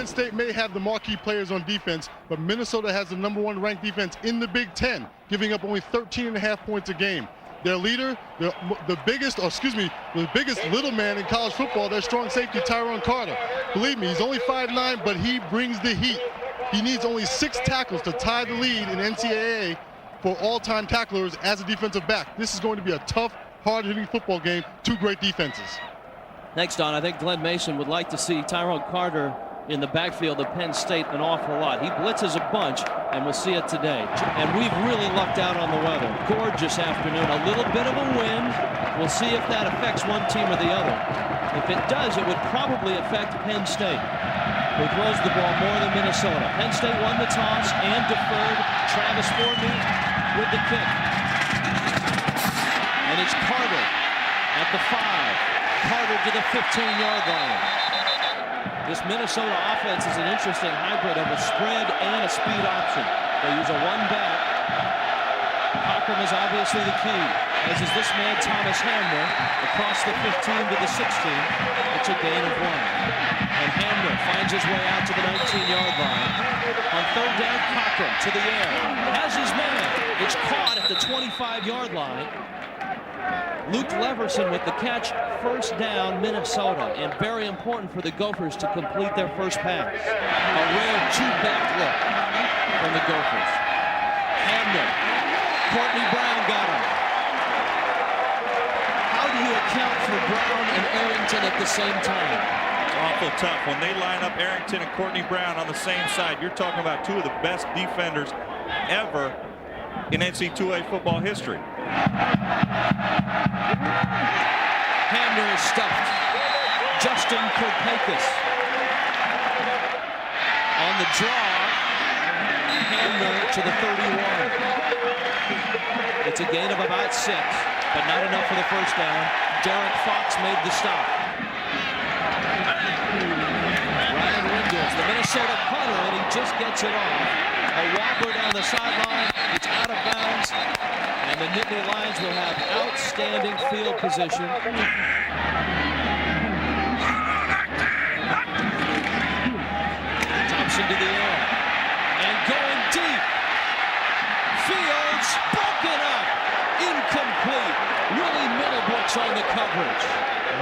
Penn State may have the marquee players on defense, but Minnesota has the #1 ranked defense in the Big Ten, giving up only 13.5 points a game. Their leader, the biggest little man in college football, their strong safety, Tyrone Carter. Believe me, he's only 5'9", but he brings the heat. He needs only 6 tackles to tie the lead in NCAA for all-time tacklers as a defensive back. This is going to be a tough, hard-hitting football game. 2 great defenses. Next on, I think Glenn Mason would like to see Tyrone Carter in the backfield of Penn State an awful lot. He blitzes a bunch, and we'll see it today. And we've really lucked out on the weather. Gorgeous afternoon, a little bit of a wind. We'll see if that affects one team or the other. If it does, it would probably affect Penn State, who throws the ball more than Minnesota. Penn State won the toss and deferred. Travis Courtney with the kick. And it's Carter at the 5. Carter to the 15-yard line. This Minnesota offense is an interesting hybrid of a spread and a speed option. They use a one-back. Cochran is obviously the key, as is this man, Thomas Hamner, across the 15 to the 16. It's a gain of 1. And Hamner finds his way out to the 19-yard line. On 3rd down, Cochran to the air. Has his man. It's caught at the 25-yard line. Luke Leverson with the catch. 1st down, Minnesota, and very important for the Gophers to complete their first pass. A rare 2-back look from the Gophers. Hamner, Courtney Brown got him. How do you account for Brown and Arrington at the same time? Awful tough. When they line up Arrington and Courtney Brown on the same side, you're talking about 2 of the best defenders ever in NCAA football history. Hamner is stuffed. Justin Kirkpatrick on the draw. Hamner to the 31. It's a gain of about 6, but not enough for the 1st down. Derek Fox made the stop. Ryan Wingles, the Minnesota punter, and he just gets it off. A whopper down the sideline. It's out of bounds. And the Nittany Lions will have outstanding field position. Thompson to the air. And going deep. Fields broken up. Incomplete. Willie Middlebrooks on the coverage.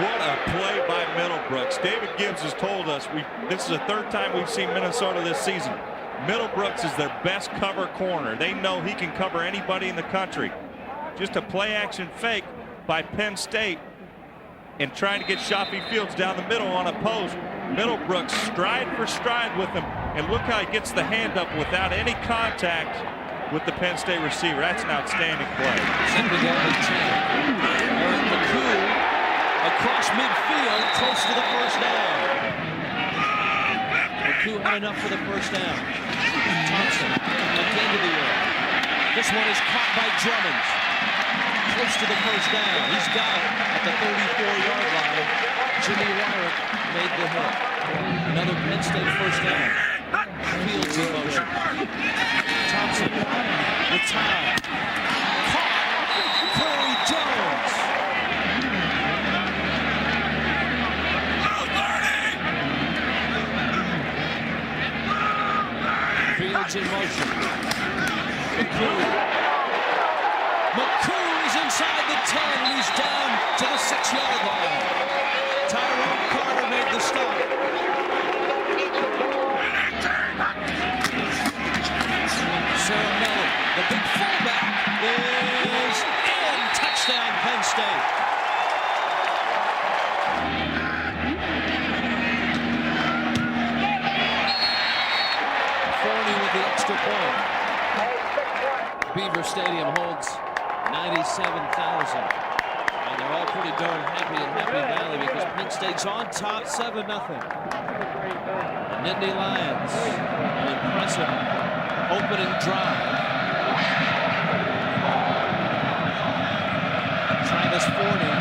What a play by Middlebrooks. David Gibbs has told us this is the 3rd time we've seen Minnesota this season. Middlebrooks is their best cover corner. They know he can cover anybody in the country. Just a play-action fake by Penn State and trying to get Shafi Fields down the middle on a post. Middlebrooks stride for stride with him, and look how he gets the hand up without any contact with the Penn State receiver. That's an outstanding play. Second down and 10. Eric McCool across midfield, close to the 1st down. McCool had enough for the 1st down. Thompson again to the air. This one is caught by Drummond. Close to the 1st down. He's got it at the 34-yard line. Jimmy Wyrick made the hit. Another Penn State 1st down. Fields in motion. Thompson with time. Caught. Corey Jones. Fields in motion. McCool is inside the 10, and he's down to the 6-yard line. Tyrone Carter made the stop. Sarah Miller, the big fullback, is in. Touchdown, Penn State. Forney with the extra point. Beaver Stadium holds 97,000. And they're all pretty darn happy in Happy Valley because Penn State's on top 7-0. The Nittany Lions, an impressive opening drive. Travis Forney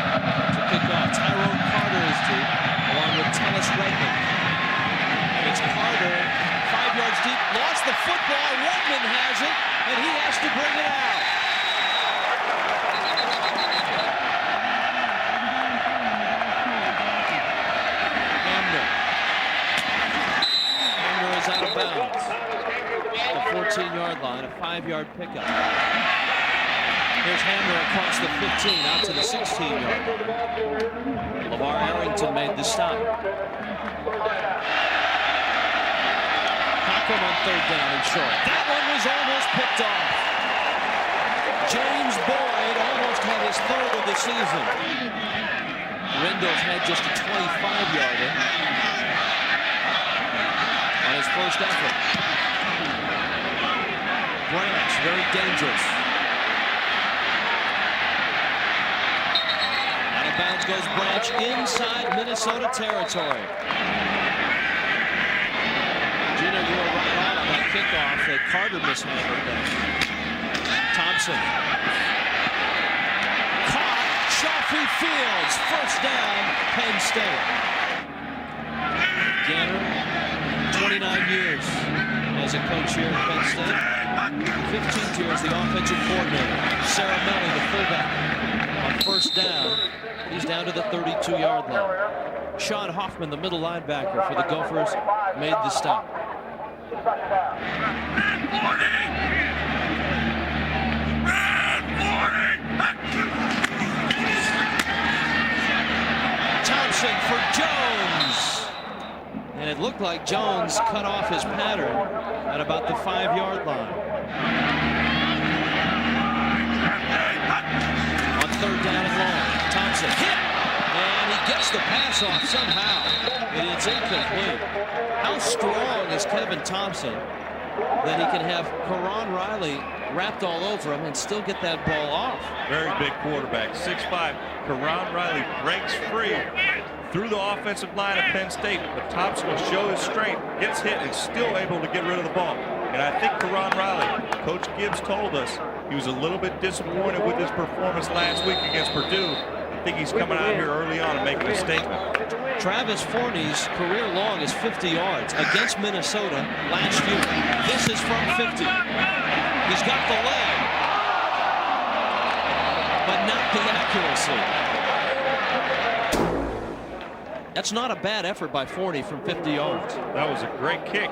to kick off. Tyrone Carter is deep, along with Thomas Redmond. It's Carter, 5 yards deep, lost the football. Redmond has it, and he has to bring it out. 15-yard line, a 5-yard pickup. Here's Hamner across the 15 out to the 16-yard line. LaVar Arrington made the stop. Cochran on 3rd down and short. That one was almost picked off. James Boyd almost had his 3rd of the season. Rendell's had just a 25-yarder on his first effort. Branch, very dangerous. Out of bounds goes Branch inside Minnesota territory. Gino, you were right on that kickoff that Carter mishandled that. Thompson. Caught. Shafi Fields. First down, Penn State. Ganner, 29 years as a coach here at Penn State. 15th year as the offensive coordinator. Caramelli, the fullback. On first down, he's down to the 32-yard line. Sean Hoffman, the middle linebacker for the Gophers, made the stop. Thompson for Jones. And it looked like Jones cut off his pattern at about the 5-yard line. On 3rd down and long, Thompson hit. And he gets the pass off somehow. And it's incomplete. How strong is Kevin Thompson that he can have Karan Riley wrapped all over him and still get that ball off? Very big quarterback, 6'5". Karan Riley breaks free through the offensive line of Penn State, but Thompson will show his strength, gets hit, and still able to get rid of the ball. And I think Karan Riley, Coach Gibbs told us he was a little bit disappointed with his performance last week against Purdue. I think he's coming out here early on and making a statement. Travis Forney's career long is 50 yards against Minnesota last year. This is from 50. He's got the leg, but not the accuracy. That's not a bad effort by Forney from 50 yards. That was a great kick.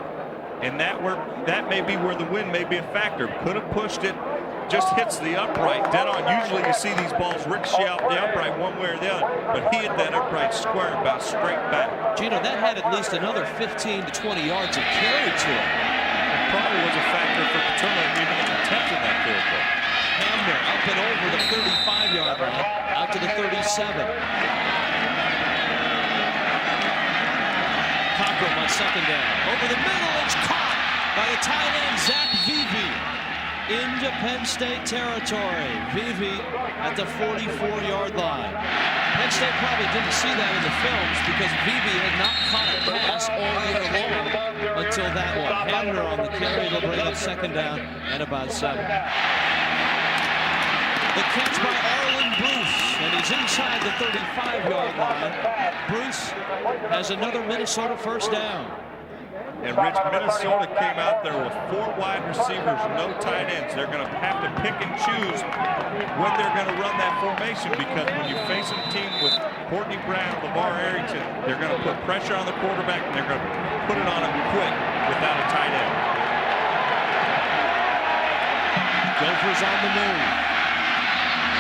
And that may be where the wind may be a factor. Could have pushed it, just hits the upright dead on. Usually you see these balls ricochet out the upright one way or the other, but he hit that upright square about straight back. Gino, that had at least another 15 to 20 yards of carry to it. It probably was a factor for Paterno even attempting that field goal. Hamner up and over the 35-yard line, out to the 37. Cochran on 2nd down. Over the middle, it's caught by the tight end, Zach Vivi. Into Penn State territory. Vivi at the 44-yard line. Penn State probably didn't see that in the films because Vivi had not caught a pass all year long until that one. Hamner on the carry will bring up 2nd down and about 7. The catch by Arlen Bruce, and he's inside the 35-yard line. Bruce has another Minnesota first down. And Rich, Minnesota came out there with 4 wide receivers, no tight ends. They're going to have to pick and choose when they're going to run that formation, because when you face a team with Courtney Brown, LaVar Arrington, they're going to put pressure on the quarterback and they're going to put it on him quick without a tight end. Gophers on the move.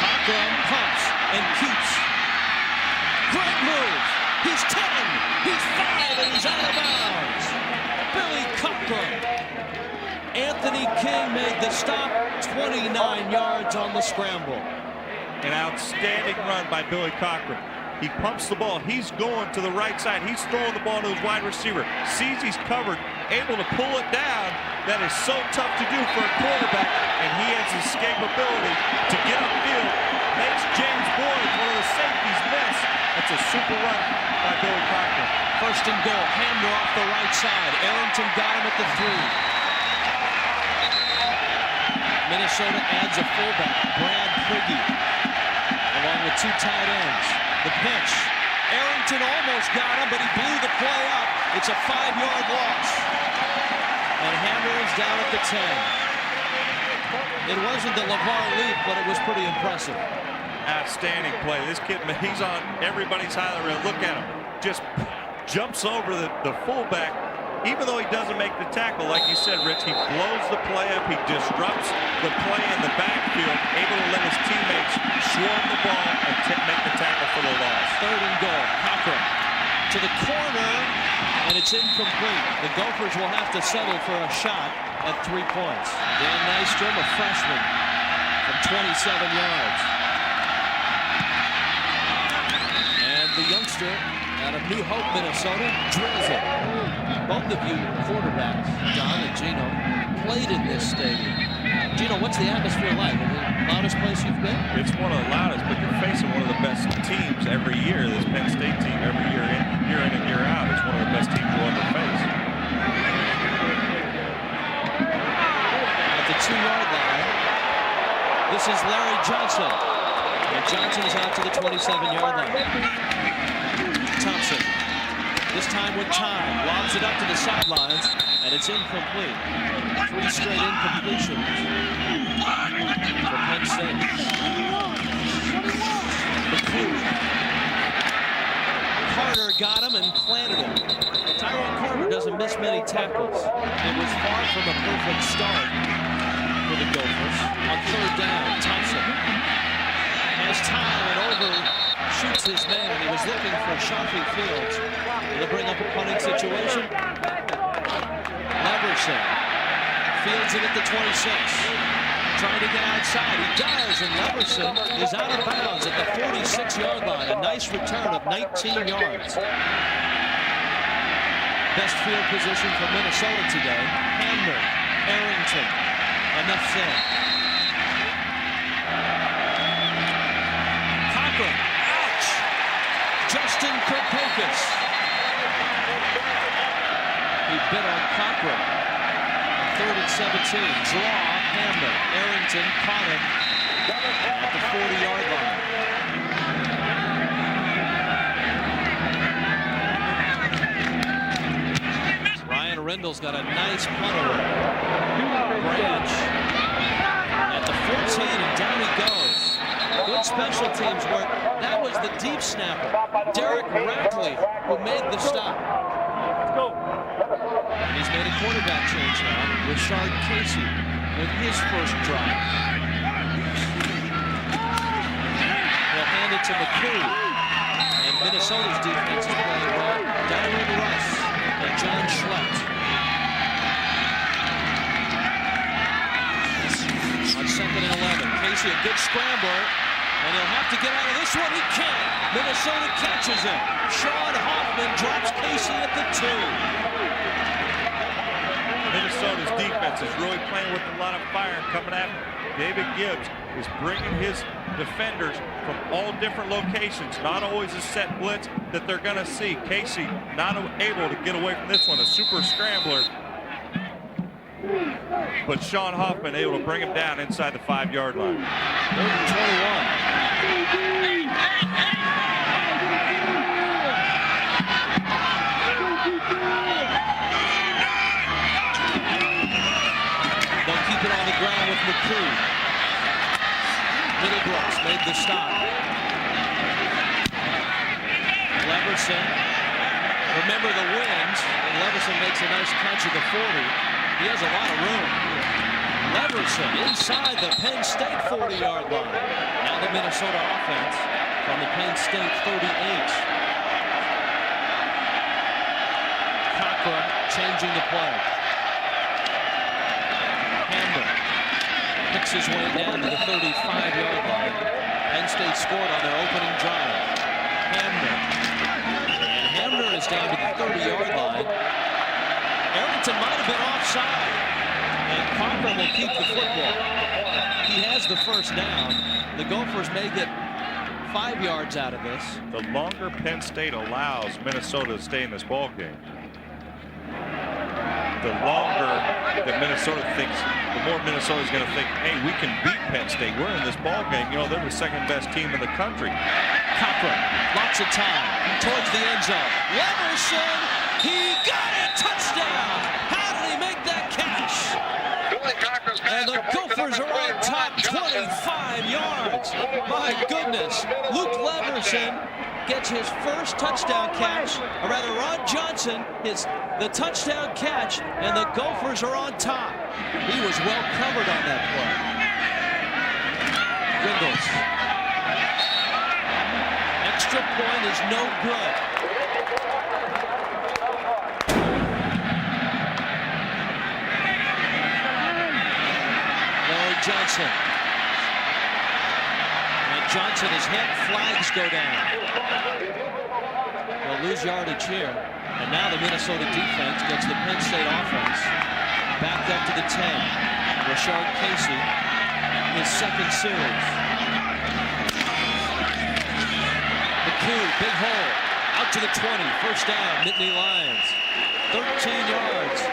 Cochran pumps and keeps. Great move. He's 10. He's 5, and he's out of bounds. Billy Cochran. Anthony King made the stop. 29 yards on the scramble. An outstanding run by Billy Cochran. He pumps the ball. He's going to the right side. He's throwing the ball to his wide receiver. Sees he's covered, able to pull it down. That is so tough to do for a quarterback, and he has escapability to get upfield. Makes James Boyd, one of the safeties, miss. That's a super run by Billy Cochran. First and goal. Hamner off the right side. Arrington got him at the 3. Minnesota adds a fullback, Brad Prigge, along with 2 tight ends. The pitch. Arrington almost got him, but he blew the play up. It's a 5-yard loss. And Hamner is down at the 10. It wasn't the LaVar leap, but it was pretty impressive. Outstanding play. This kid, he's on everybody's highlight reel. Look at him. Just jumps over the fullback, even though he doesn't make the tackle, like you said, Rich, he blows the play up. He disrupts the play in the backfield, able to let his teammates swarm the ball and make the tackle for the loss. 3rd and goal. Cochran to the corner, and it's incomplete. The Gophers will have to settle for a shot at 3 points. Dan Nystrom, a freshman, from 27 yards. And the youngster out of New Hope, Minnesota, drills it. Both of you quarterbacks, Don and Gino, played in this stadium. Gino, what's the atmosphere like? Is it the loudest place you've been? It's one of the loudest, but you're facing one of the best teams every year. This Penn State team, every year in and year out, is one of the best teams you'll ever face. At the 2-yard line, this is Larry Johnson. And Johnson's out to the 27-yard line. Thompson, this time with time, lobs it up to the sidelines, and it's incomplete. 3 straight incompletions for Penn State. Carter got him and planted him. Tyrone Carter doesn't miss many tackles. It was far from a perfect start for the Gophers. On 3rd down, Thompson has time and overshoots his man. He was looking for Shafi Fields. Will bring up a punting situation. Leverson fields it at the 26. Trying to get outside. He does, and Leverson is out of bounds at the 46-yard line. A nice return of 19 yards. Best field position for Minnesota today. Hamner, Arrington, enough said. Cochran, ouch! Justin Kirkpatrick. He bit on Cochran. 3rd and 17. Draw, Hamner. Arrington caught him at the 40-yard line. Ryan Rindle's got a nice punt away. Branch at the 14, and down he goes. Good special teams work. That was the deep snapper, Derek Rackley, who made the stop. Let's go. And he's made a quarterback change now. Rashard Casey with his first drive. He'll hand it to McCoo. And Minnesota's defense is playing well. Darren Russ and John Schlett. On 2nd and 11. Casey, a good scrambler. And he'll have to get out of this one. He can't. Minnesota catches him. Sean Hoffman drops Casey at the 2. Minnesota's defense is really playing with a lot of fire coming at him. David Gibbs is bringing his defenders from all different locations. Not always a set blitz that they're going to see. Casey not able to get away from this one. A super scrambler. But Sean Hoffman able to bring him down inside the 5-yard line. 3rd and 21. They'll keep it on the ground with McCoo. Middlebrooks made the stop. Leverson. Remember the wind, and Leverson makes a nice catch at the 40. He has a lot of room. Leverson inside the Penn State 40-yard line. Now the Minnesota offense from the Penn State 38. Cochran changing the play. Hamner picks his way down to the 35-yard line. Penn State scored on their opening drive. Hamner. And Hamner is down to the 30-yard line. Arrington might have been offside. And Cochran will keep the football. He has the first down. The Gophers may get 5 yards out of this. The longer Penn State allows Minnesota to stay in this ball game, the longer that Minnesota thinks, the more Minnesota's going to think, hey, we can beat Penn State. We're in this ball game. You know, they're the 2nd best team in the country. Cochran, lots of time towards the end zone. Leverson, he got it! Touchdown! How did he make that catch? And the Gophers are on top, 25 yards. My goodness, Luke Leverson gets his first touchdown catch, or rather Ron Johnson, the touchdown catch, and the Gophers are on top. He was well covered on that play. Gringles. Extra point is no good. Johnson. And Johnson is hit. Flags go down. They'll lose yardage here. And now the Minnesota defense gets the Penn State offense backed up to the 10. Rashard Casey, his second series. McCoo, big hole. Out to the 20. First down, Nittany Lions. 13 yards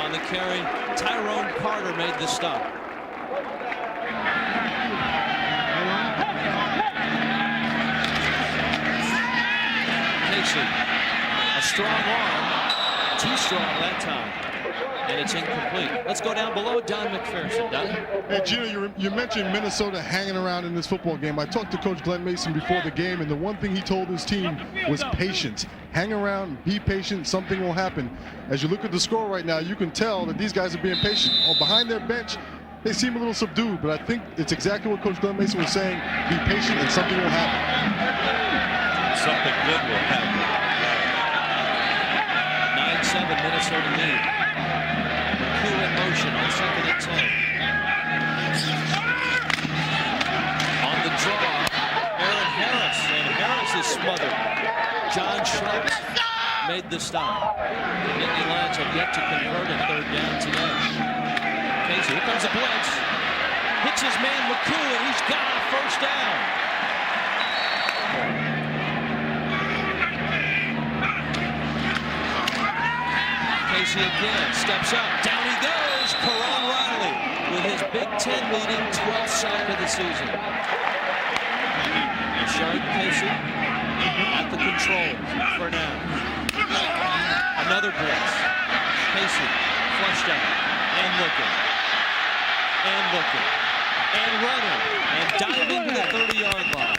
on the carry. Tyrone Carter made the stop. A strong arm, too strong that time, and it's incomplete. Let's go down below. Don McPherson. Don? Hey, Gino, you mentioned Minnesota hanging around in this football game. I talked to Coach Glenn Mason before the game, and the one thing he told his team was patience. Hang around, be patient, something will happen. As you look at the score right now, you can tell that these guys are being patient. Behind their bench, they seem a little subdued, but I think it's exactly what Coach Glenn Mason was saying. Be patient and something will happen. Something good will happen. 9-7 Minnesota lead. McCoo in motion on 2nd and 10. On the draw, Aaron Harris, and Harris is smothered. John Schleps made the stop. The Nittany Lions have yet to convert a 3rd down today. Casey, here comes a blitz. Hits his man McCoo, and he's got a first down. Casey again steps up. Down he goes. Karan Riley with his Big Ten leading 12th sack of the season. Rashard Casey at the controls for now. Another blitz. Casey flushed out and looking. And looking. And running. And diving to the 30-yard line.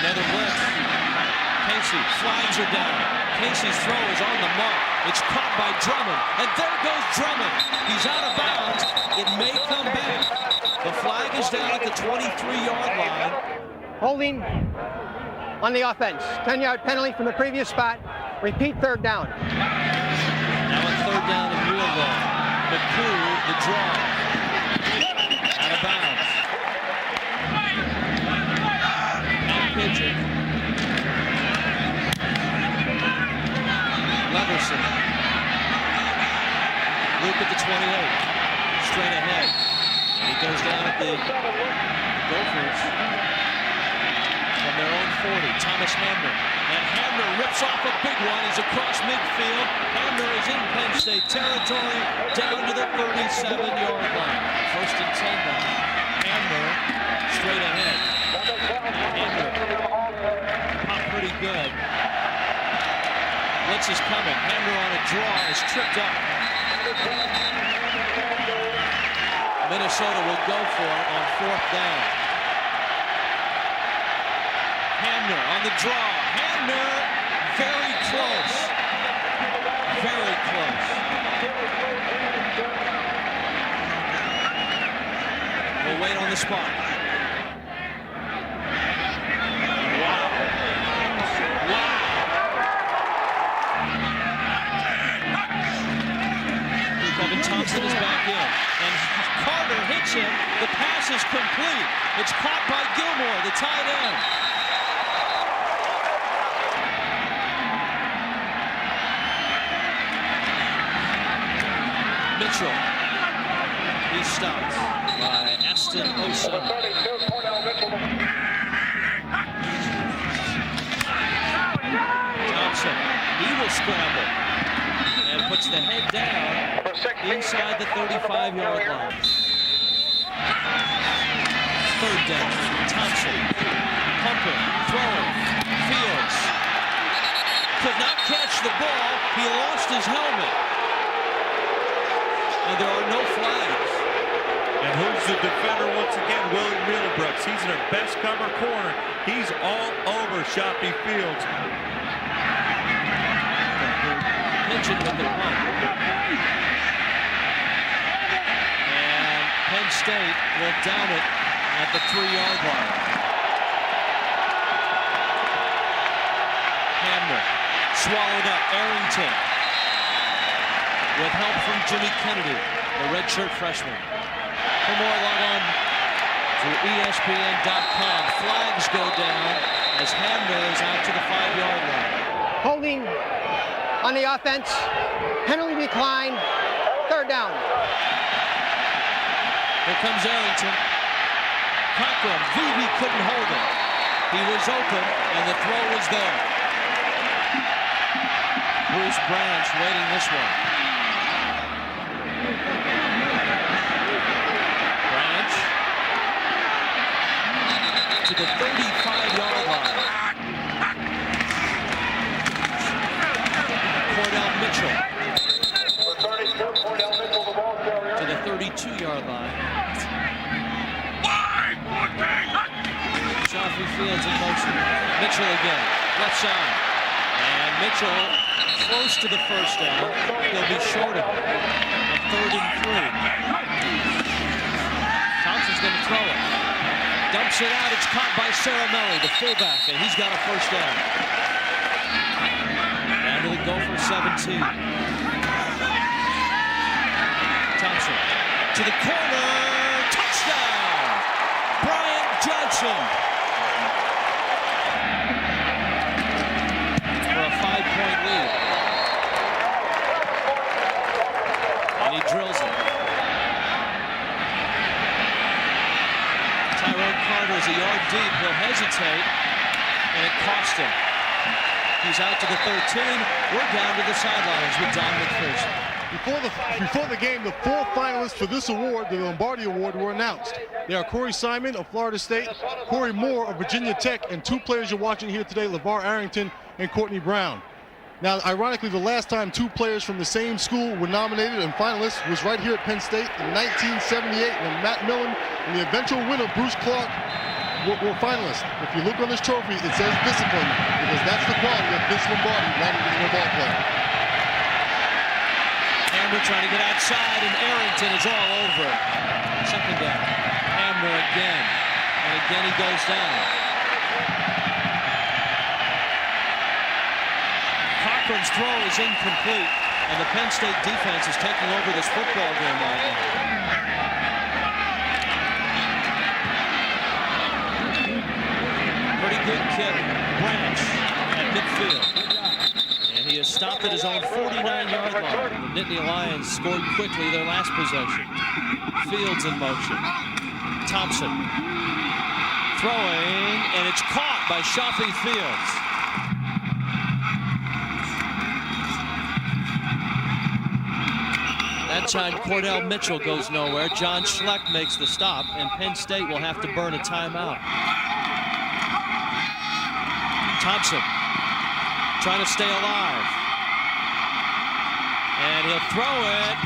Another blitz. Casey flags are down. Casey's throw is on the mark. It's caught by Drummond. And there goes Drummond. He's out of bounds. It may come back. The flag is down at the 23-yard line. Holding on the offense. 10-yard penalty from the previous spot. Repeat 3rd down. Now a 3rd down and real long. McCoo, the draw. Out of bounds. And pitching. Leverson. Luke at the 28. Straight ahead. And he goes down at the Gophers. From their own 40. Thomas Hamner. And Hamner rips off a big one. He's across midfield. Hamner is in Penn State territory. Down to the 37-yard line. 1st and 10 now. Hamner straight ahead. Hamner popped pretty good. Blitz is coming. Hamner on a draw is tripped up. Minnesota will go for it on 4th down. Hamner on the draw. Hamner very close. Very close. We'll wait on the spot. Thompson is back in, and Carter hits him. The pass is complete. It's caught by Gilmore, the tight end. Mitchell. He stopped by Aston Osa. Thompson, he will scramble and puts the head down inside the 35-yard line. 3rd down. Thompson pumping, throwing. Fields could not catch the ball. He lost his helmet. And there are no flags. And who's the defender once again? Willie Middlebrooks. He's in our best cover corner. He's all over Shoppy Fields. Pigeon with the punt. And Penn State will down it at the 3-yard line. Hamner swallowed up. Arrington with help from Jimmy Kennedy, the redshirt freshman. For more, log on to ESPN.com. Flags go down as Hamner is out to the 5-yard line. Holding on the offense. Penalty decline. 3rd down. Here comes Arrington. Cochran. Vivi couldn't hold it. He was open, and the throw was there. Bruce Branch waiting this one. Branch to the 35-yard line. Cordell Mitchell to the 32-yard line. Shoffey Fields in motion. Mitchell again, left side. And Mitchell close to the 1st down. He'll be short of it. A 3rd and 3. Thompson's going to throw it. Dumps it out. It's caught by Caramelli, the fullback, and he's got a 1st down. Down to the Gophers 17. Thompson to the corner. Touchdown! Bryant Johnson. For a 5-point lead. And he drills it. Tyrone Carter's a yard deep. He'll hesitate, and it cost him. He's out to the 13. We're down to the sidelines with Don McPherson. Before the game, the 4 finalists for this award, the Lombardi Award, were announced. They are Corey Simon of Florida State, Corey Moore of Virginia Tech, and 2 players you're watching here today, LaVar Arrington and Courtney Brown. Now, ironically, the last time 2 players from the same school were nominated and finalists was right here at Penn State in 1978 when Matt Millen and the eventual winner, Bruce Clark, were finalists. If you look on this trophy, it says discipline because that's the quality of Vince Lombardi, not a ball player. Hamner trying to get outside, and Arrington is all over it. 2nd down. Hamner again. And again he goes down. Cochran's throw is incomplete, and the Penn State defense is taking over this football game right now. Pretty good kick. Branch at midfield. And he is stopped at his own 49-yard line. The Nittany Lions scored quickly their last possession. Fields in motion. Thompson throwing, and it's caught by Shoffey Fields. That time Cordell Mitchell goes nowhere. John Schleck makes the stop, and Penn State will have to burn a timeout. Thompson trying to stay alive. And he'll throw it.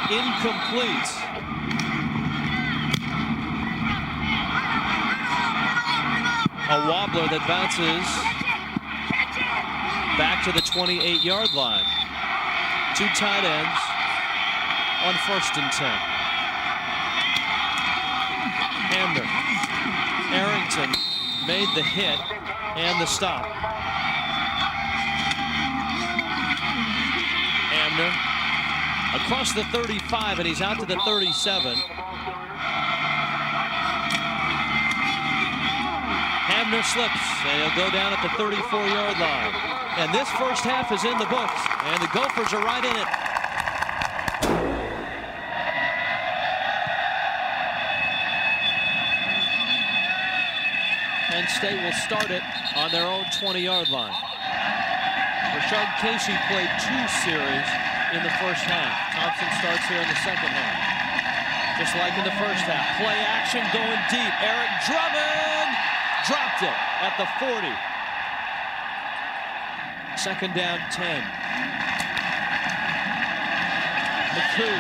Incomplete. A wobbler that bounces back to the 28-yard line. 2 tight ends on 1st and 10. Hamner. Arrington made the hit and the stop. Hamner across the 35, and he's out to the 37. Hamner slips, and he'll go down at the 34-yard line. And this first half is in the books, and the Gophers are right in it. Penn State will start it on their own 20-yard line. Rashard Casey played 2 series in the first half. Thompson starts here in the second half. Just like in the first half. Play action going deep. Eric Drummond dropped it at the 40. 2nd down 10. McCoo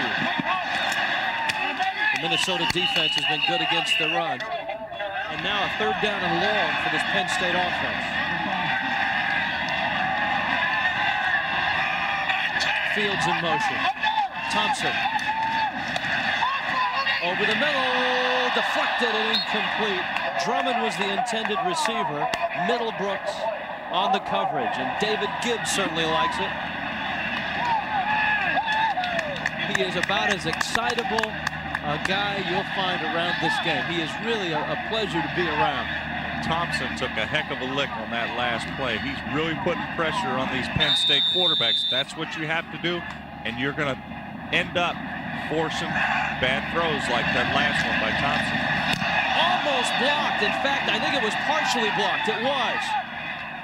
The Minnesota defense has been good against the run. And now a 3rd down and long for this Penn State offense. Fields in motion. Thompson. Over the middle, deflected and incomplete. Drummond was the intended receiver. Middlebrooks on the coverage, and David Gibbs certainly likes it. He is about as excitable a guy you'll find around this game. He is really a pleasure to be around. Thompson took a heck of a lick on that last play. He's really putting pressure on these Penn State quarterbacks. That's what you have to do, and you're going to end up forcing bad throws like that last one by Thompson. Almost blocked. In fact, I think it was partially blocked. It was.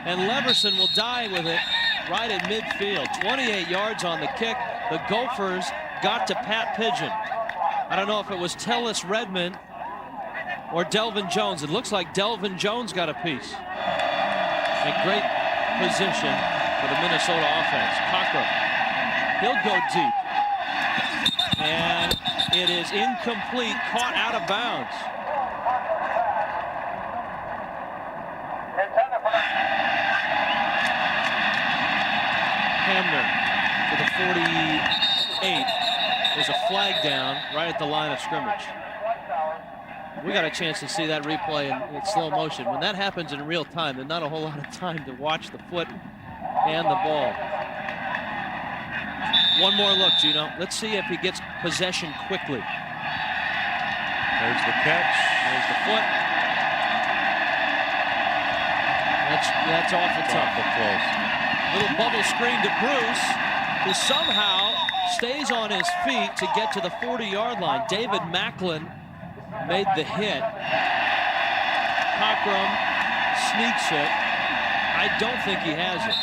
And Leverson will die with it right at midfield. 28 yards on the kick. The Gophers got to Pat Pigeon. I don't know if it was Tellis Redmond or Delvin Jones. It looks like Delvin Jones got a piece. A great position for the Minnesota offense. Cochran, he'll go deep. And it is incomplete, caught out of bounds. Hamner to the 48. There's a flag down right at the line of scrimmage. We got a chance to see that replay in slow motion. When that happens in real time, there's not a whole lot of time to watch the foot and the ball. One more look, Gino. Let's see if he gets possession quickly. There's the catch. There's the foot. That's awful tough. Close. Little bubble screen to Bruce, who somehow stays on his feet to get to the 40-yard line. David Macklin made the hit. Cochran sneaks it. I don't think he has it.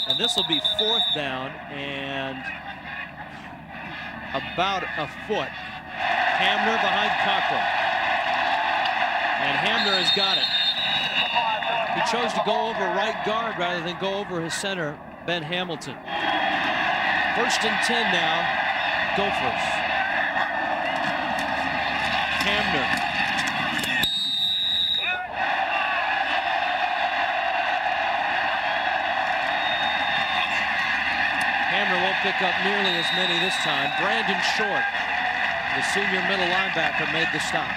And this will be 4th down and about a foot. Hamner behind Cochran. And Hamner has got it. He chose to go over right guard rather than go over his center, Ben Hamilton. 1st and 10 now, Gophers. Hamner. Hamner won't pick up nearly as many this time. Brandon Short, the senior middle linebacker, made the stop.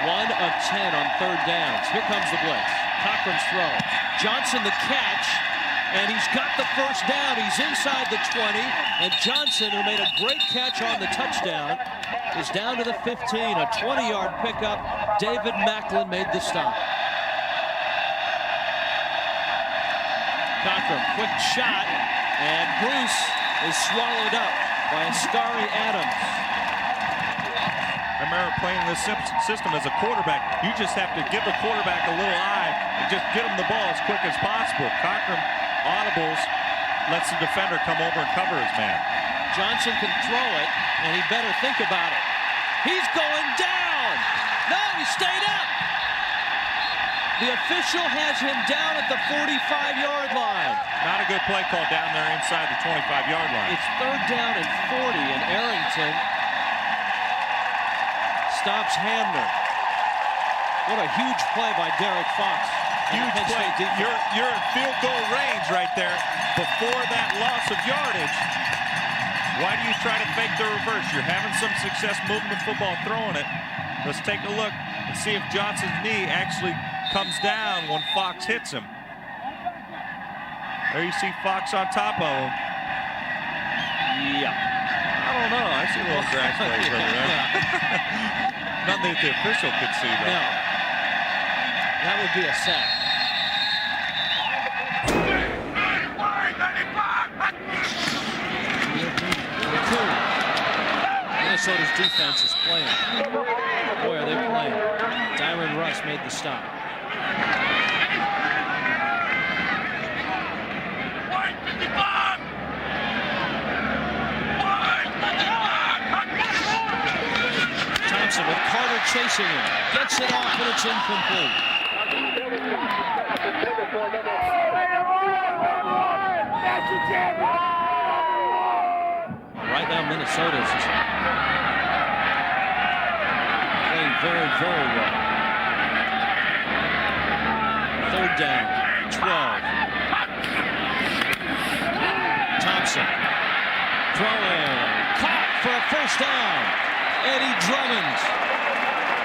1 of 10 on 3rd downs. Here comes the blitz. Cochran's throw. Johnson the catch, and he's got the 1st down. He's inside the 20, and Johnson, who made a great catch on the touchdown, is down to the 15. A 20-yard pickup. David Macklin made the stop. Cochran, quick shot, and Bruce is swallowed up by Askari Adams. I remember playing this system as a quarterback. You just have to give the quarterback a little eye and just get him the ball as quick as possible. Cochran audibles, lets the defender come over and cover his man. Johnson can throw it, and he better think about it. He's going down. No, he stayed up. The official has him down at the 45-yard line. Not a good play call down there inside the 25-yard line. It's 3rd down and 40, and Arrington stops Hamner. What a huge play by Derek Fox. Huge play. You're in field goal range right there before that loss of yardage. Why do you try to fake the reverse? You're having some success moving the football, throwing it. Let's take a look and see if Johnson's knee actually comes down when Fox hits him. There you see Fox on top of him. Yeah. I don't know. I see a little grass blades over there. Nothing that the official could see, though. No. That would be a sack. Minnesota's defense is playing. Boy, are they playing. Tyron Russ made the stop. Thompson with Carter chasing him. Gets it off, and it's incomplete. Right now, Minnesota's just very, very well. Third down, 12. Thompson throwing, caught for a first down. Eddie Drummond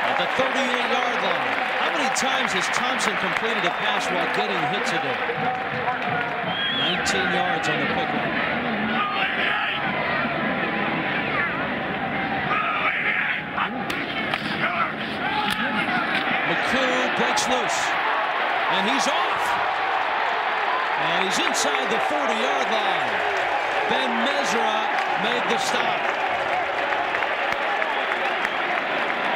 at the 38-yard line. How many times has Thompson completed a pass while getting hit today? 19 yards on the pickup. McCool breaks loose, and he's off. And he's inside the 40-yard line. Ben Mesra made the stop.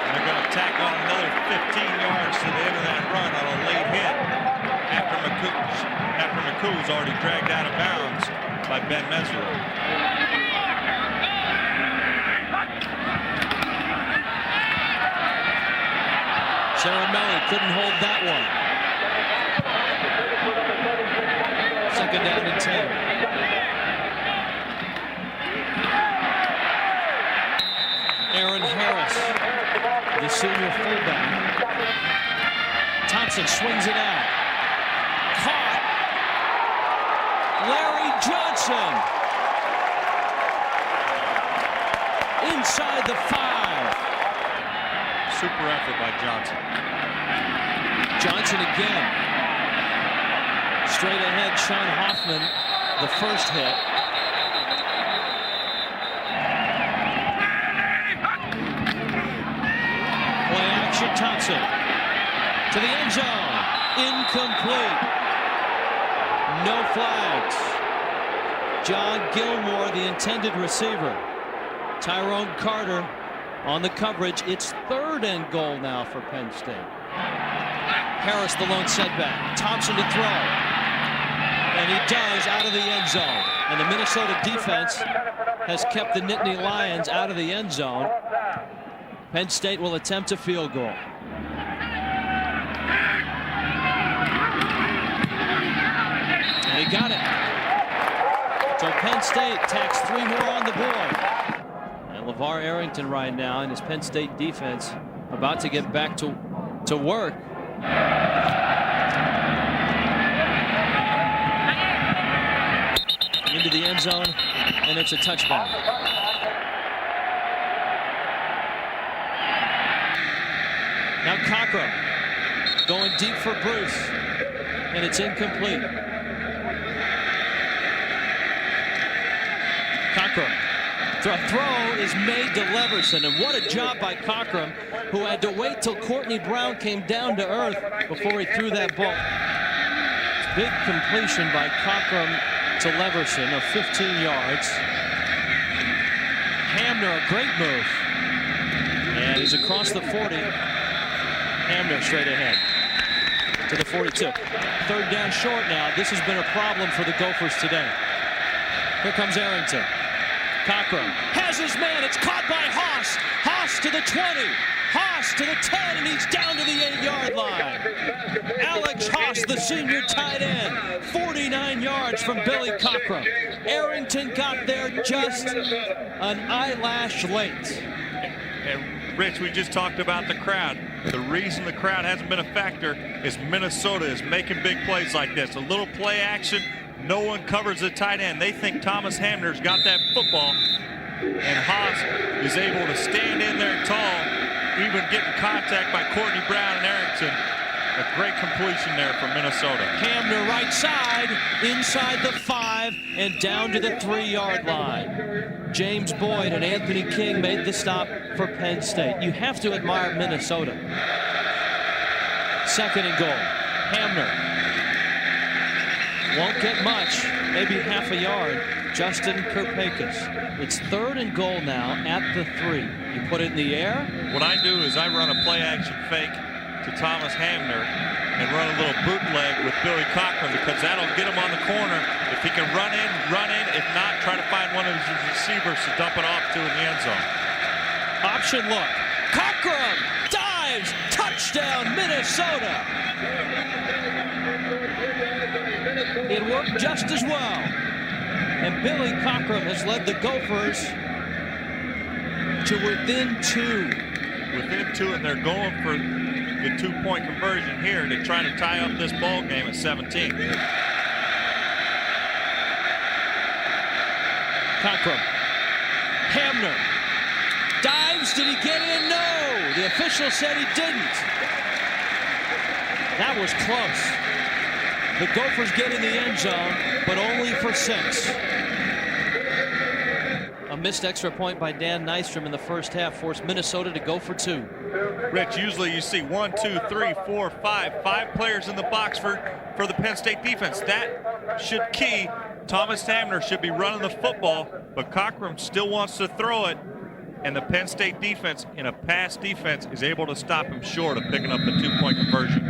They're going to tack on another 15 yards to the end of that run on a late hit after McCool's already dragged out of bounds by Ben Mesra. Ceramelli couldn't hold that one. Second down and 10. Aaron Harris, the senior fullback. Thompson swings it out. Caught. Larry Johnson. Inside the 5. Super effort by Johnson. Johnson again. Straight ahead, Sean Hoffman, the first hit. Play action, Thompson. To the end zone. Incomplete. No flags. John Gilmore, the intended receiver. Tyrone Carter on the coverage. It's 3rd and goal now for Penn State. Harris the lone setback. Thompson to throw. And he does, out of the end zone. And the Minnesota defense has kept the Nittany Lions out of the end zone. Penn State will attempt a field goal. And he got it. So Penn State tacks 3 more on the board. And LaVar Arrington right now and his Penn State defense about to get back to work. Into the end zone, and it's a touchdown. Now Cochran going deep for Bruce, and it's incomplete. Cochran. Throw is made to Leverson, and what a job by Cochran, who had to wait till Courtney Brown came down to earth before he threw that ball. Big completion by Cochran to Leverson of 15 yards. Hamner, a great move. And he's across the 40. Hamner straight ahead to the 42. 3rd down short now. This has been a problem for the Gophers today. Here comes Arrington. Cochran has his man. It's caught by Haas. Haas to the 20. Haas to the 10, and he's down to the 8-yard line. Alex Haas, the senior tight end, 49 yards from Billy Cochran. Arrington got there just an eyelash late. And Rich, we just talked about the crowd. The reason the crowd hasn't been a factor is Minnesota is making big plays like this. A little play action. No one covers the tight end. They think Thomas Hamner's got that football, and Haas is able to stand in there tall, even getting contact by Courtney Brown and Arrington. A great completion there for Minnesota. Hamner right side, inside the 5, and down to the 3-yard line. James Boyd and Anthony King made the stop for Penn State. You have to admire Minnesota. 2nd and goal. Hamner won't get much, maybe half a yard. Justin Kirpakis. It's 3rd and goal now at the 3. You put it in the air. What I do is I run a play action fake to Thomas Hamner and run a little bootleg with Billy Cochran, because that'll get him on the corner. If he can run in, run in. If not, try to find one of his receivers to dump it off to in the end zone. Option look. Cochran dives. Touchdown, Minnesota. It worked just as well. And Billy Cochran has led the Gophers to within 2 within 2, and they're going for the 2-point conversion here to try to tie up this ball game at 17. Cockrum. Hamner. Dives. Did he get in? No. The official said he didn't. That was close. The Gophers get in the end zone, but only for 6. A missed extra point by Dan Nystrom in the first half forced Minnesota to go for 2. Rich, usually you see 1, 2, 3, 4, 5 players in the box for the Penn State defense. That should key. Thomas Hamner should be running the football, but Cockrum still wants to throw it, and the Penn State defense, in a pass defense, is able to stop him short of picking up the 2-point conversion.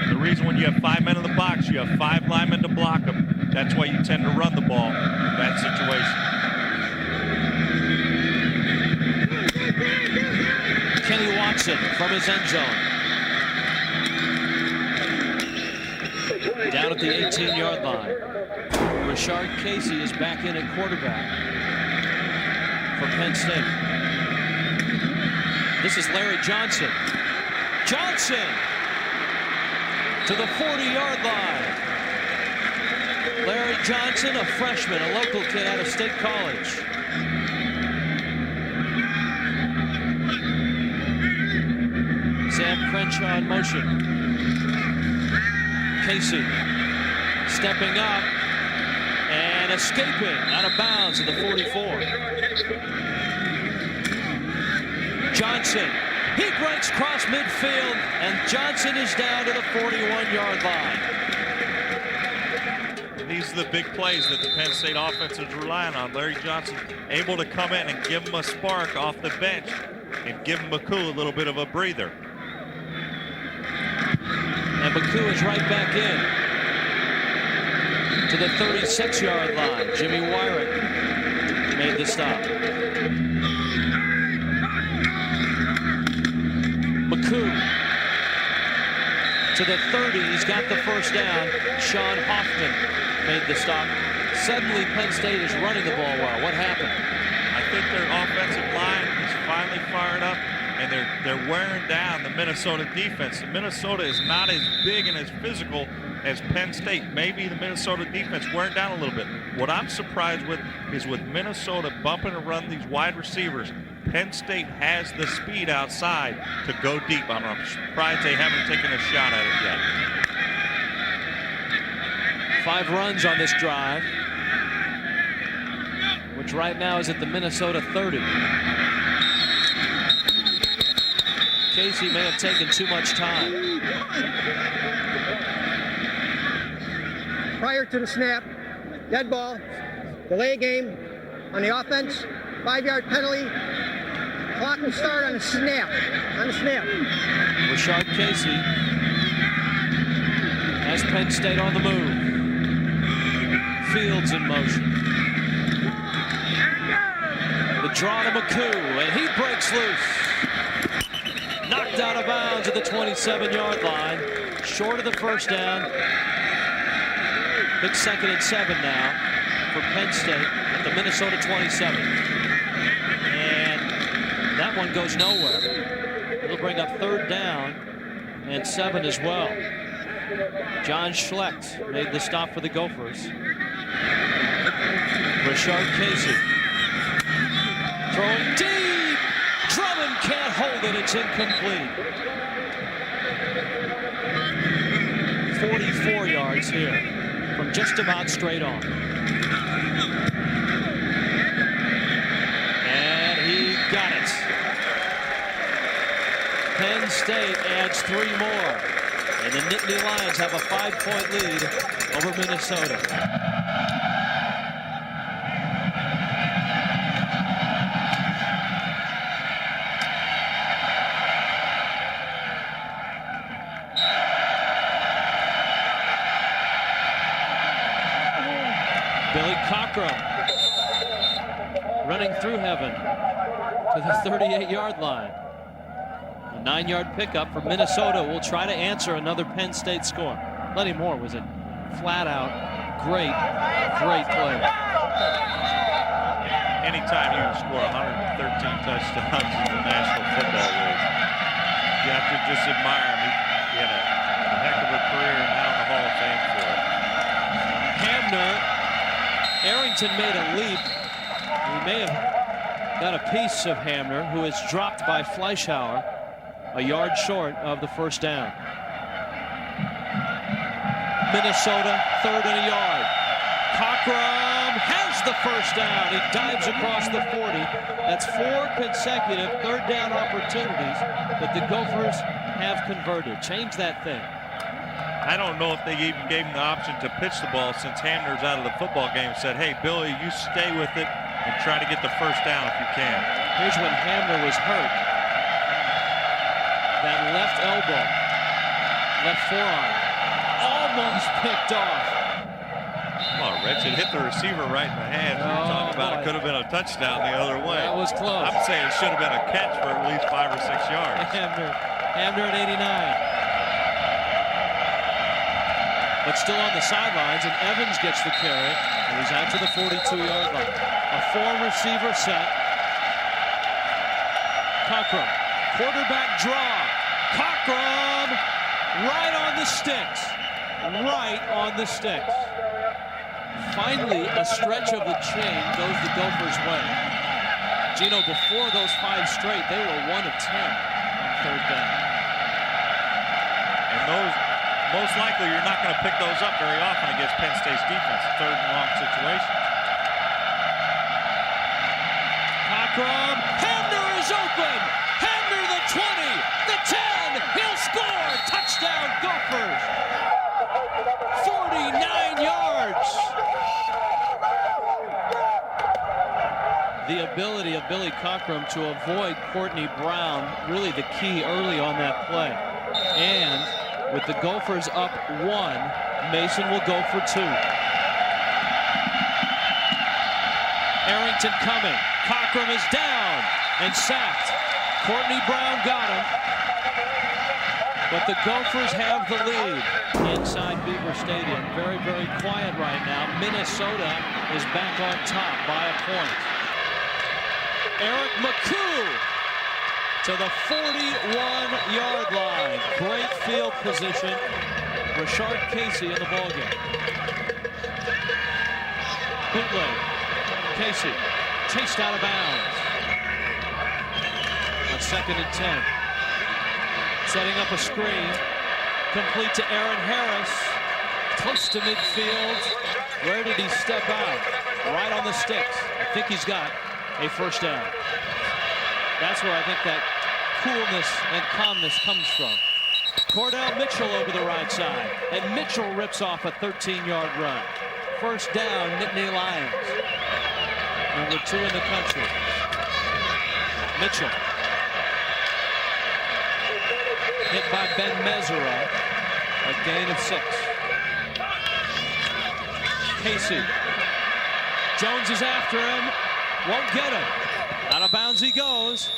The reason when you have 5 men in the box, you have 5 linemen to block them. That's why you tend to run the ball in that situation. Kenny Watson from his end zone. Down at the 18-yard line. Rashard Casey is back in at quarterback for Penn State. This is Larry Johnson. Johnson to the 40-yard line. Larry Johnson, a freshman, a local kid out of State College. Sam Crenshaw in motion. Casey stepping up and escaping out of bounds at the 44. Johnson, he breaks across midfield, and Johnson is down to the 41-yard line. These are the big plays that the Penn State offense is relying on. Larry Johnson able to come in and give him a spark off the bench and give McCool a little bit of a breather. And McCool is right back in to the 36-yard line. Jimmy Wyrick made the stop. McCool to the 30. He's got the first down. Sean Hoffman made the stop. Suddenly, Penn State is running the ball well. What happened? I think their offensive line is finally fired up, and they're wearing down the Minnesota defense. Minnesota is not as big and as physical as Penn State. Maybe the Minnesota defense wearing down a little bit. What I'm surprised with is with Minnesota bumping and run these wide receivers, Penn State has the speed outside to go deep. I'm surprised they haven't taken a shot at it yet. 5 runs on this drive, which right now is at the Minnesota 30. Casey may have taken too much time. Prior to the snap, dead ball, delay game on the offense, 5-yard penalty. Clock will start on the snap. Rashard Casey has Penn State on the move. Fields in motion. The draw to McCool, and he breaks loose. Knocked out of bounds at the 27-yard line. Short of the first down. Big 2nd and 7 now for Penn State at the Minnesota 27. And that one goes nowhere. It'll bring up 3rd down and 7 as well. John Schlecht made the stop for the Gophers. Rashard Casey throwing deep. Drummond can't hold it. It's incomplete. 44 yards here from just about straight on. And he got it. Penn State adds 3 more. And the Nittany Lions have a 5-point lead over Minnesota. Billy Cockrum running through heaven to the 38-yard line. A 9-yard pickup for Minnesota will try to answer another Penn State score. Lenny Moore was a flat-out great play. anytime you score 113 touchdowns in the National Football League, you have to just admire him. He had a heck of a career and now in the Hall of Fame for it. Hamner, Arrington made a leap. He may have got a piece of Hamner, who is dropped by Fleischhauer, a yard short of the first down. Minnesota, 3rd and a yard. Cockrum has the first down. He dives across the 40. That's 4 consecutive 3rd down opportunities that the Gophers have converted. Change that thing. I don't know if they even gave him the option to pitch the ball since Hamner's out of the football game. Said, hey, Billy, you stay with it and try to get the first down if you can. Here's when Hamner was hurt. That left elbow, left forearm, almost picked off. Oh, Rich, it hit the receiver right in the hands. We were talking about it could have been a touchdown the other way. That was close. I'm saying it should have been a catch for at least 5 or 6 yards. Hamner at 89. But still on the sidelines, and Evans gets the carry, and he's out to the 42-yard line. A 4-receiver set. Cockrum, quarterback draw. Cockrum, right on the sticks. Right on the sticks. Finally, a stretch of the chain goes the Gophers' way. Gino, before those 5 straight, they were 1 of 10 on 3rd down. And those, most likely, you're not going to pick those up very often against Penn State's defense. 3rd and long situation. Cockrum, Hamner is open. Hamner the 20, the 10. He'll score. Touchdown, Gophers. 49 yards. The ability of Billy Cockrum to avoid Courtney Brown, really the key early on that play. And with the Gophers up 1, Mason will go for 2. Arrington coming. Cockrum is down and sacked. Courtney Brown got him. But the Gophers have the lead inside Beaver Stadium. Very, very quiet right now. Minnesota is back on top by a point. Eric McCoo to the 41-yard line. Great field position. Rashard Casey in the ballgame. Bootleg. Casey chased out of bounds. On 2nd and 10. Setting up a screen. Complete to Aaron Harris. Close to midfield. Where did he step out? Right on the sticks. I think he's got a first down. That's where I think that coolness and calmness comes from. Cordell Mitchell over the right side. And Mitchell rips off a 13-yard run. First down, Nittany Lions. Number 2 in the country. Mitchell. Hit by Ben Mesera. A gain of 6. Casey. Jones is after him. Won't get him. Out of bounds he goes.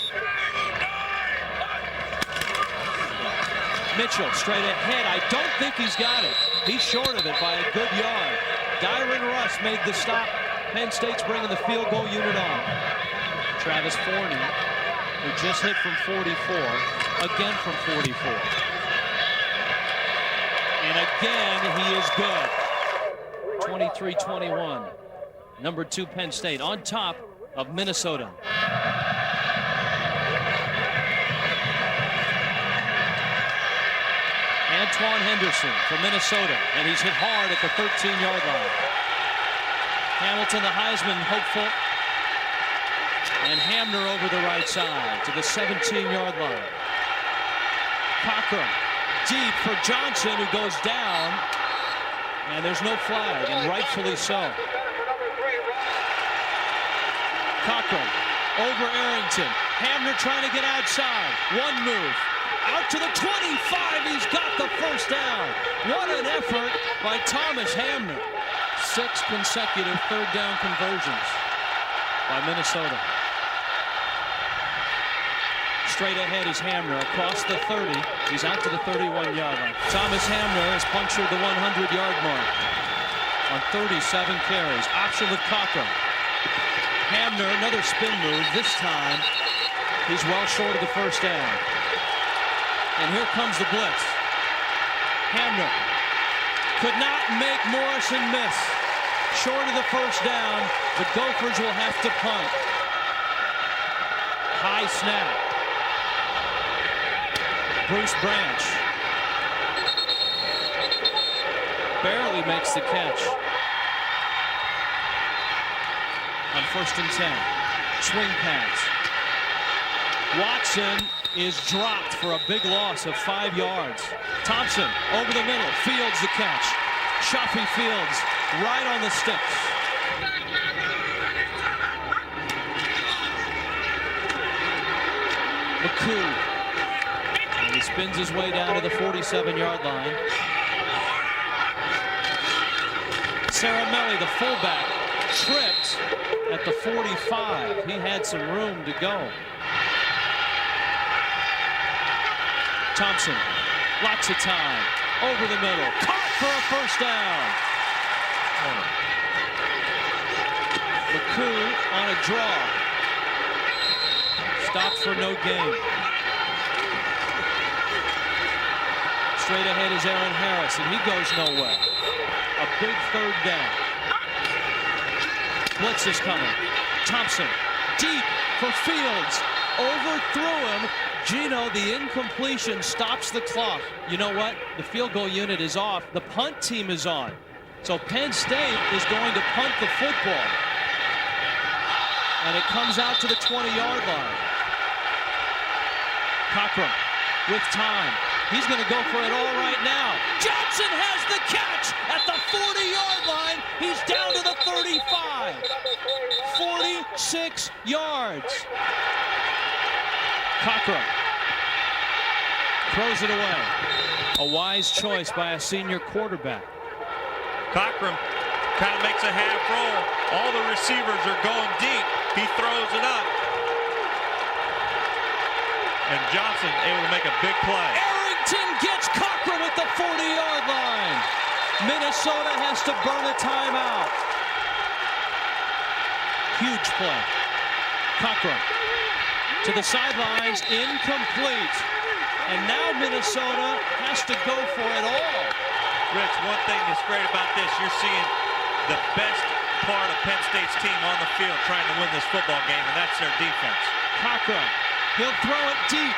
Mitchell straight ahead. I don't think he's got it. He's short of it by a good yard. Dyron Russ made the stop. Penn State's bringing the field goal unit on. Travis Forney, who just hit from 44, again from 44. And again, he is good. 23-21. Number 2 Penn State on top of Minnesota. Antoine Henderson from Minnesota, and he's hit hard at the 13-yard line. Hamilton, the Heisman hopeful, and Hamner over the right side to the 17-yard line. Cockrum deep for Johnson, who goes down, and there's no flag, and rightfully so. Cockrum over Arrington. Hamner trying to get outside. One move. Out to the 25. He's got the first down. What an effort by Thomas Hamner. 6 consecutive 3rd down conversions by Minnesota. Straight ahead is Hamner across the 30. He's out to the 31-yard line. Thomas Hamner has punctured the 100-yard mark on 37 carries. Option with Cockrum. Hamner, another spin move. This time, he's well short of the first down. And here comes the blitz. Hamner could not make Morrison miss. Short of the first down, the Gophers will have to punt. High snap. Bruce Branch barely makes the catch. On 1st and 10. Swing pass. Watson is dropped for a big loss of 5 yards. Thompson over the middle. Fields the catch. Shafi Fields right on the sticks. McCoo. And he spins his way down to the 47-yard line. Saramelli, the fullback, tripped at the 45. He had some room to go. Thompson, lots of time, over the middle, caught for a first down. McCoo on a draw. Stopped for no gain. Straight ahead is Aaron Harris, and he goes nowhere. A big 3rd down. Blitz is coming. Thompson, deep for Fields. Overthrew him. Gino, the incompletion stops the clock. You know what? The field goal unit is off. The punt team is on. So Penn State is going to punt the football. And it comes out to the 20-yard line. Cochran with time. He's going to go for it all right now. Johnson has the catch at the 40-yard line. He's down to the 35. 46 yards. Cochran throws it away. A wise choice by a senior quarterback. Cochran kind of makes a half roll. All the receivers are going deep. He throws it up. And Johnson able to make a big play. Arrington gets Cochran at the 40-yard line. Minnesota has to burn a timeout. Huge play. Cochran to the sidelines, incomplete. And now Minnesota has to go for it all. Rich, one thing that's great about this, you're seeing the best part of Penn State's team on the field trying to win this football game, and that's their defense. Cochran, he'll throw it deep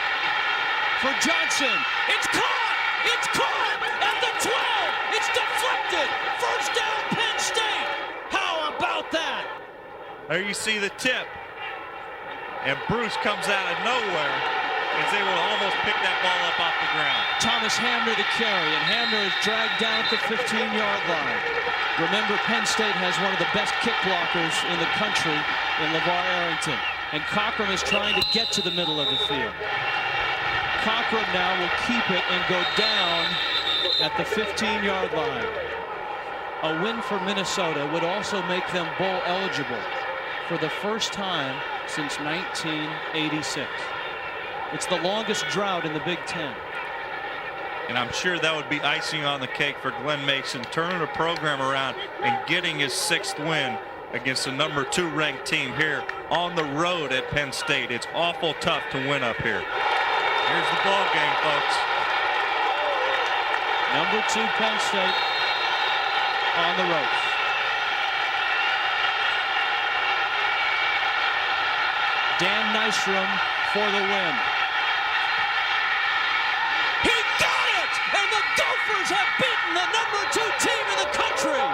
for Johnson. It's caught! It's caught at the 12! It's deflected! First down, Penn State! How about that? There you see the tip. And Bruce comes out of nowhere and is able to almost pick that ball up off the ground. Thomas Hamner to carry, and Hamner is dragged down at the 15-yard line. Remember, Penn State has one of the best kick blockers in the country in LaVar Arrington. And Cochran is trying to get to the middle of the field. Cochran now will keep it and go down at the 15-yard line. A win for Minnesota would also make them bowl eligible for the first time since 1986. It's the longest drought in the Big Ten. And I'm sure that would be icing on the cake for Glenn Mason, turning the program around and getting his 6th win against the number 2 ranked team here on the road at Penn State. It's awful tough to win up here. Here's the ball game, folks. Number 2 Penn State on the ropes. Dan Nystrom for the win. He got it! And the Gophers have beaten the number 2 team in the country.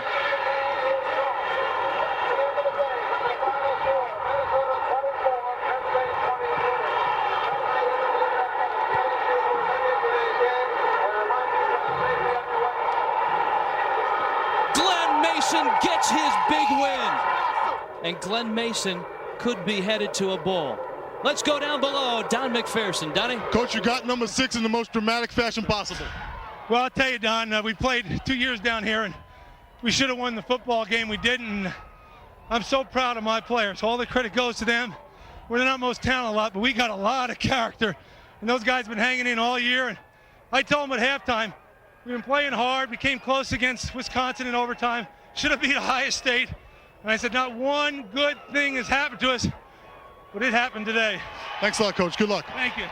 Glenn Mason gets his big win. And Glenn Mason could be headed to a bowl. Let's go down below. Don McPherson. Donnie? Coach, you got number 6 in the most dramatic fashion possible. Well, I'll tell you, Don, we played 2 years down here, and we should have won the football game. We didn't. I'm so proud of my players. All the credit goes to them. We're not most talented a lot, but we got a lot of character. And those guys have been hanging in all year. And I told them at halftime, we've been playing hard. We came close against Wisconsin in overtime. Should have beat Ohio State. And I said, not one good thing has happened to us, but it happened today. Thanks a lot, Coach. Good luck. Thank you.